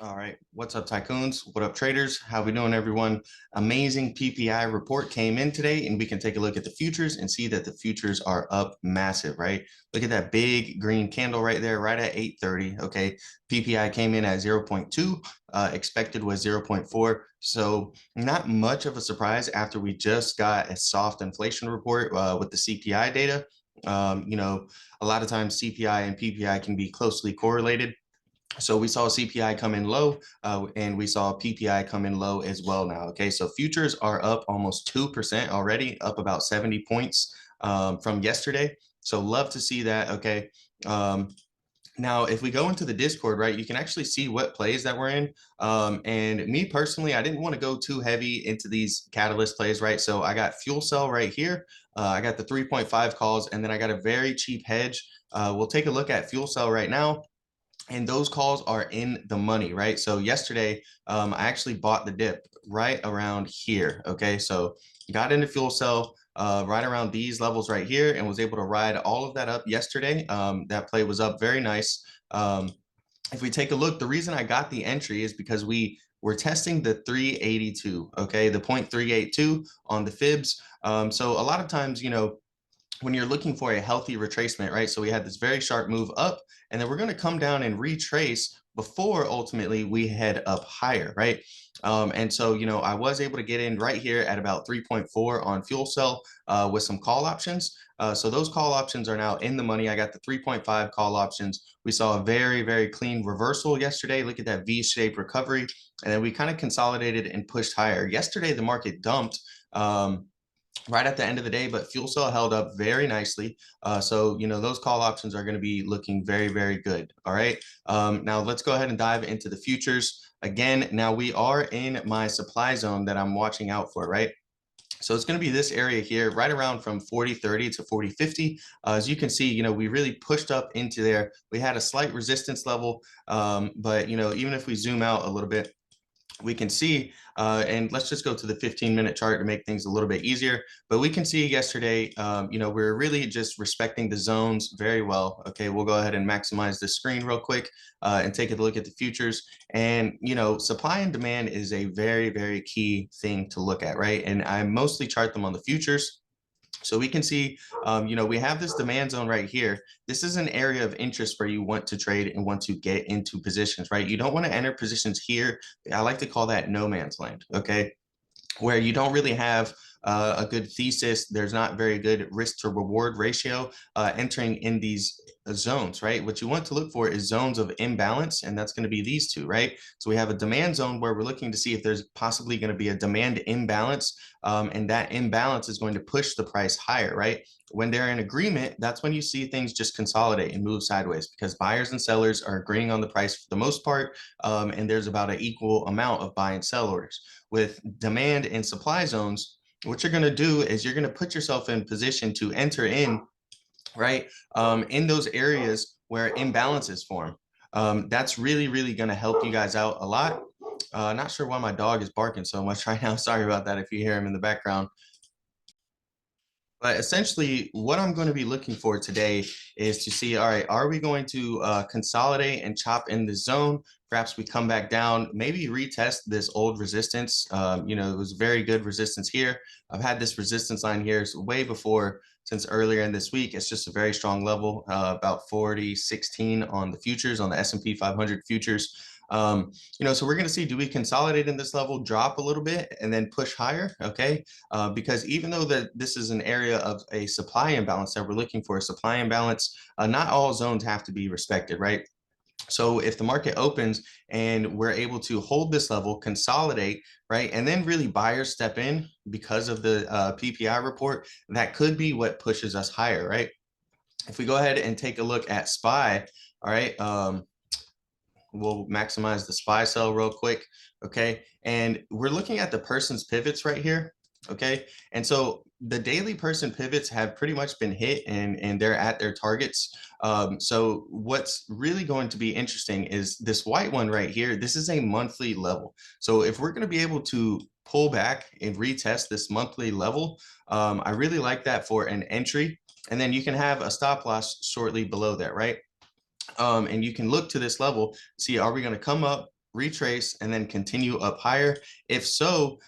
All right. What's up, tycoons? What up, traders? How we doing, everyone? Amazing PPI report came in today, and we can take a look at the futures and see that the futures are up massive, right? Look at that big green candle right there, right at 8:30. Okay. PPI came in at 0.2, expected was 0.4. So not much of a surprise after we just got a soft inflation report with the CPI data. A lot of times CPI and PPI can be closely correlated. So we saw CPI come in low, and we saw PPI come in low as well now. Okay, so futures are up almost 2% already, up about 70 points from yesterday. So love to see that. Okay. Now, if we go into the Discord, right, you can actually see what plays that we're in. And me personally, I didn't want to go too heavy into these catalyst plays, right? So I got fuel cell right here. I got the 3.5 calls, and then I got a very cheap hedge. We'll take a look at fuel cell right now. And those calls are in the money, right? So yesterday, I actually bought the dip right around here. Okay, so got into fuel cell right around these levels right here, and was able to ride all of that up yesterday. That play was up very nice. If we take a look, the reason I got the entry is because we were testing the 382. Okay, the 0.382 on the fibs. So a lot of times, when you're looking for a healthy retracement, right? So we had this very sharp move up, and then we're going to come down and retrace before ultimately we head up higher, right? And so, I was able to get in right here at about 3.4 on fuel cell with some call options. So those call options are now in the money. I got the 3.5 call options. We saw a very, very clean reversal yesterday. Look at that V-shaped recovery. And then we kind of consolidated and pushed higher. Yesterday, the market dumped. Right at the end of the day, but fuel cell held up very nicely. So, those call options are going to be looking very, very good. All right. Now let's go ahead and dive into the futures. Again, now we are in my supply zone that I'm watching out for, right? So it's going to be this area here, right around from 40.30 to 40.50. As you can see, we really pushed up into there. We had a slight resistance level, but, even if we zoom out a little bit, we can see, and let's just go to the 15-minute chart to make things a little bit easier. But we can see yesterday, we're really just respecting the zones very well. Okay, we'll go ahead and maximize the screen real quick and take a look at the futures. And, supply and demand is a very, very key thing to look at, right? And I mostly chart them on the futures. So we can see, we have this demand zone right here. This is an area of interest where you want to trade and want to get into positions, right? You don't want to enter positions here. I like to call that no man's land, okay? Where you don't really have a good thesis. There's not very good risk to reward ratio entering in these zones, right? What you want to look for is zones of imbalance, and that's going to be these two, right? So we have a demand zone where we're looking to see if there's possibly going to be a demand imbalance, and that imbalance is going to push the price higher, right? When they're in agreement, that's when you see things just consolidate and move sideways because buyers and sellers are agreeing on the price for the most part, and there's about an equal amount of buy and sell orders. With demand and supply zones, what you're going to do is you're going to put yourself in position to enter in, right, in those areas where imbalances form. That's really, really going to help you guys out a lot. Not sure why my dog is barking so much right now. Sorry about that if you hear him in the background. But essentially, what I'm going to be looking for today is to see, all right, are we going to consolidate and chop in the zone? Perhaps we come back down, maybe retest this old resistance. It was very good resistance here. I've had this resistance line here way before, since earlier in this week. It's just a very strong level, about 40.16 on the futures, on the S&P 500 futures. So we're going to see, do we consolidate in this level, drop a little bit, and then push higher? Okay. Because even though that this is an area of a supply imbalance that we're looking for a supply imbalance, not all zones have to be respected, right? So if the market opens and we're able to hold this level, consolidate, right, and then really buyers step in because of the PPI report, that could be what pushes us higher, right? If we go ahead and take a look at SPY, all right, we'll maximize the SPY cell real quick. Okay. And we're looking at the person's pivots right here. Okay. And so the daily person pivots have pretty much been hit, and they're at their targets. So what's really going to be interesting is this white one right here. This is a monthly level. So if we're going to be able to pull back and retest this monthly level, I really like that for an entry. And then you can have a stop loss shortly below that, right? And you can look to this level, see, are we going to come up, retrace, and then continue up higher? If so,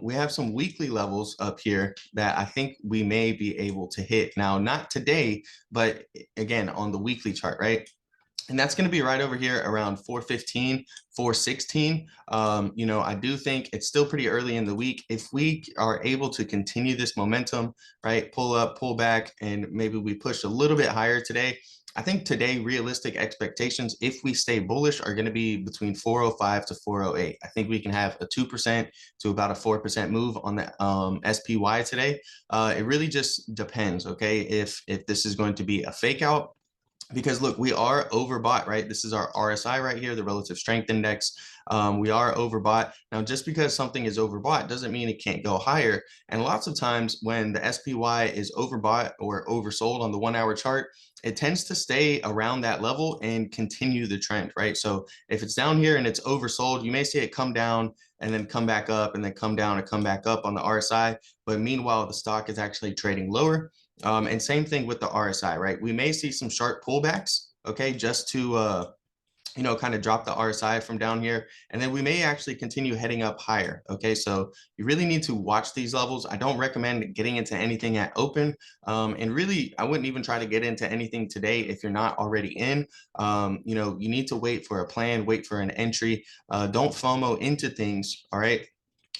we have some weekly levels up here that I think we may be able to hit. Now, not today, but again, on the weekly chart, right? And that's going to be right over here around 415, 416. I do think it's still pretty early in the week. If we are able to continue this momentum, right, pull up, pull back, and maybe we push a little bit higher today, I think today realistic expectations, if we stay bullish, are going to be between 405 to 408. I think we can have a 2% to about a 4% move on the SPY today. It really just depends, okay, if this is going to be a fake out, because look, we are overbought, right? This is our RSI right here, the relative strength index. We are overbought. Now, just because something is overbought doesn't mean it can't go higher. And lots of times when the SPY is overbought or oversold on the 1 hour chart, it tends to stay around that level and continue the trend, right? So if it's down here and it's oversold, you may see it come down and then come back up and then come down and come back up on the RSI. But meanwhile, the stock is actually trading lower. And same thing with the RSI, right? We may see some sharp pullbacks, okay, just to, kind of drop the RSI from down here. And then we may actually continue heading up higher, okay? So you really need to watch these levels. I don't recommend getting into anything at open. And really, I wouldn't even try to get into anything today if you're not already in. You need to wait for a plan, wait for an entry. Don't FOMO into things, all right?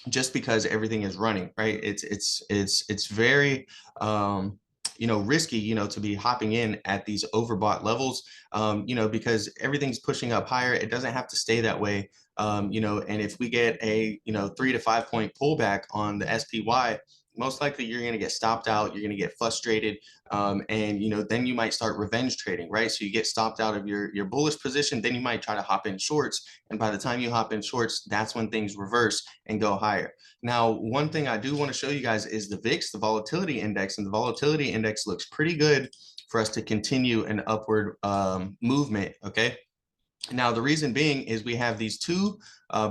Just because everything is running, right? It's very risky, to be hopping in at these overbought levels, because everything's pushing up higher. It doesn't have to stay that way. And if we get a 3 to 5 point pullback on the SPY, most likely you're going to get stopped out, you're going to get frustrated, and then you might start revenge trading, right? So you get stopped out of your bullish position, then you might try to hop in shorts, and by the time you hop in shorts, that's when things reverse and go higher. Now, one thing I do want to show you guys is the VIX, the volatility index, and the volatility index looks pretty good for us to continue an upward movement, okay? Now, the reason being is we have these two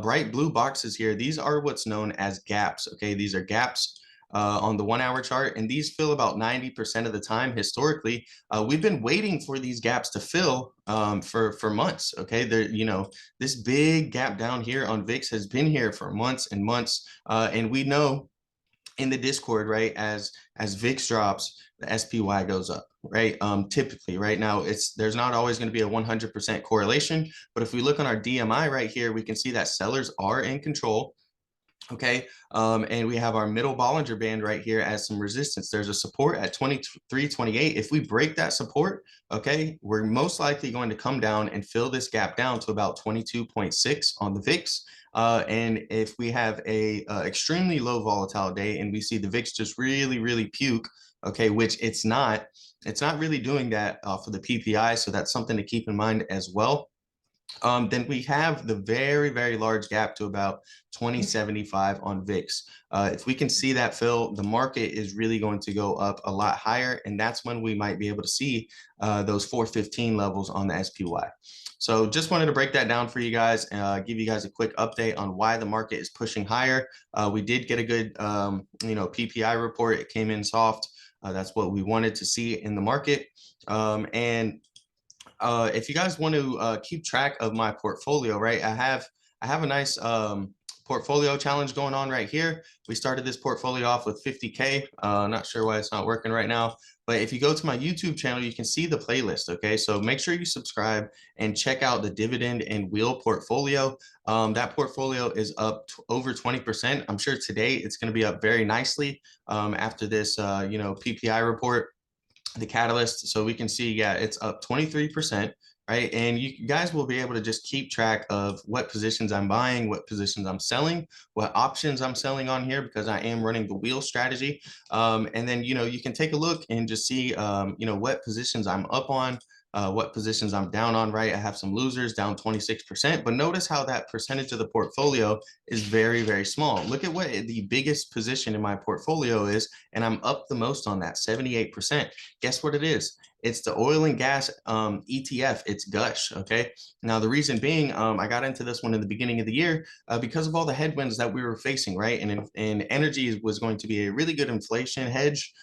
bright blue boxes here. These are what's known as gaps, okay? These are gaps on the 1 hour chart, and these fill about 90% of the time historically. We've been waiting for these gaps to fill for months, okay? This big gap down here on VIX has been here for months and months, and we know in the Discord, right, as VIX drops, the SPY goes up, right? Typically, right now, there's not always going to be a 100% correlation, but if we look on our DMI right here, we can see that sellers are in control. Okay, and we have our middle Bollinger Band right here as some resistance. There's a support at 23.28. If we break that support, okay, we're most likely going to come down and fill this gap down to about 22.6 on the VIX. And if we have a extremely low volatile day and we see the VIX just really, really puke, okay, which it's not really doing that for the PPI. So that's something to keep in mind as well. Then we have the very, very large gap to about 2075 on VIX. If we can see that fill, the market is really going to go up a lot higher, and that's when we might be able to see those 415 levels on the SPY. So just wanted to break that down for you guys, give you guys a quick update on why the market is pushing higher. We did get a good, PPI report. It came in soft. That's what we wanted to see in the market. If you guys want to keep track of my portfolio, right, I have a nice portfolio challenge going on right here. We started this portfolio off with 50K. Not sure why it's not working right now, but if you go to my YouTube channel, you can see the playlist. Okay, so make sure you subscribe and check out the dividend and wheel portfolio. That portfolio is up over 20%. I'm sure today it's going to be up very nicely after this PPI report, the catalyst. So we can see, yeah, it's up 23%, right? And you guys will be able to just keep track of what positions I'm buying, what positions I'm selling, what options I'm selling on here, because I am running the wheel strategy. And then, you can take a look and just see, what positions I'm up on, what positions I'm down on, right? I have some losers down 26%, but notice how that percentage of the portfolio is very, very small. Look at what the biggest position in my portfolio is, and I'm up the most on that, 78%. Guess what it is? It's the oil and gas ETF. It's Gush. Okay. Now, the reason being, I got into this one in the beginning of the year because of all the headwinds that we were facing, right? And energy was going to be a really good inflation hedge.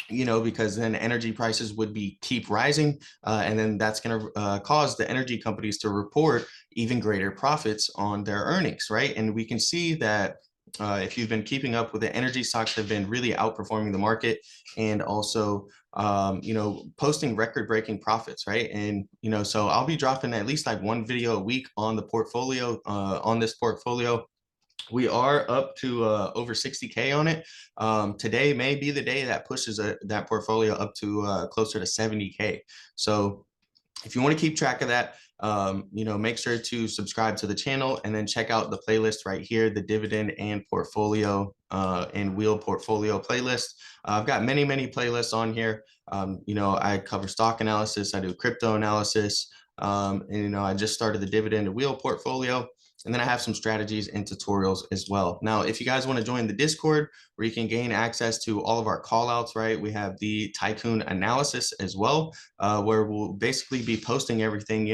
Because then energy prices would keep rising, and then that's going to cause the energy companies to report, even greater profits on their earnings, right? And we can see that if you've been keeping up with the energy stocks have been really outperforming the market and also posting record-breaking profits, right? And so I'll be dropping at least like one video a week on the portfolio, on this portfolio. We are up to over 60K on it. Today may be the day that pushes that portfolio up to closer to 70K. So if you want to keep track of that, make sure to subscribe to the channel and then check out the playlist right here, the dividend and portfolio and wheel portfolio playlist. I've got many playlists on here. I cover stock analysis, I do crypto analysis, and I just started the dividend and wheel portfolio. And then I have some strategies and tutorials as well. Now, if you guys want to join the Discord where you can gain access to all of our call outs, right? We have the tycoon analysis as well, where we'll basically be posting everything,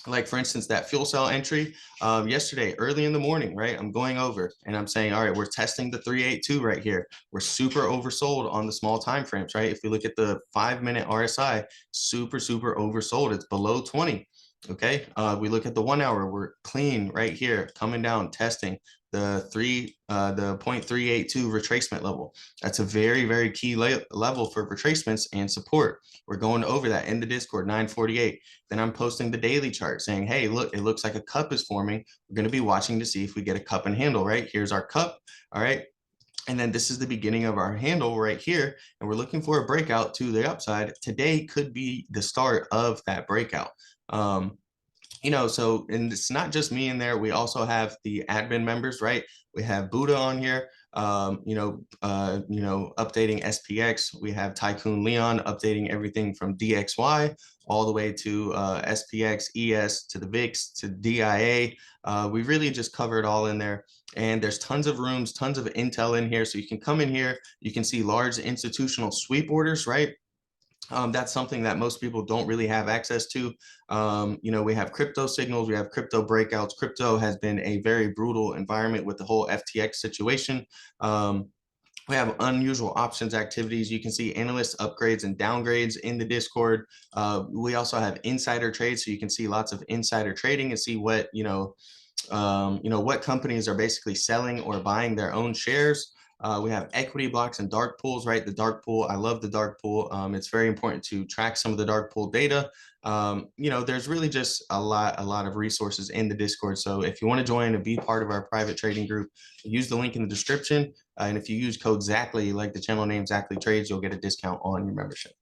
like for instance, that fuel cell entry yesterday, early in the morning, right? I'm going over and I'm saying, all right, we're testing the 382 right here. We're super oversold on the small time frames, right? If we look at the 5-minute RSI, super oversold. It's below 20. Okay, we look at the 1 hour, we're clean right here, coming down, testing the 0.382 retracement level. That's a very key level for retracements and support. We're going over that in the Discord, 9:48. Then I'm posting the daily chart saying, hey, look, it looks like a cup is forming. We're going to be watching to see if we get a cup and handle, right? Here's our cup. All right. And then this is the beginning of our handle right here. And we're looking for a breakout to the upside. Today could be the start of that breakout. So, and it's not just me in there. We also have the admin members, right? We have Buddha on here, updating SPX. We have Tycoon Leon updating everything from DXY all the way to SPX, ES, to the VIX, to DIA. We really just cover it all in there. And there's tons of rooms, tons of intel in here. So you can come in here, you can see large institutional sweep orders, right? That's something that most people don't really have access to. We have crypto signals, we have crypto breakouts. Crypto has been a very brutal environment with the whole FTX situation. We have unusual options activities. You can see analyst upgrades and downgrades in the Discord. We also have insider trades, so you can see lots of insider trading and see what what companies are basically selling or buying their own shares. We have equity blocks and dark pools, right? The dark pool, I love the dark pool. It's very important to track some of the dark pool data. There's really just a lot of resources in the Discord. So if you want to join and be part of our private trading group, use the link in the description. And if you use code Zackley, like the channel name Zackley Trades, you'll get a discount on your membership.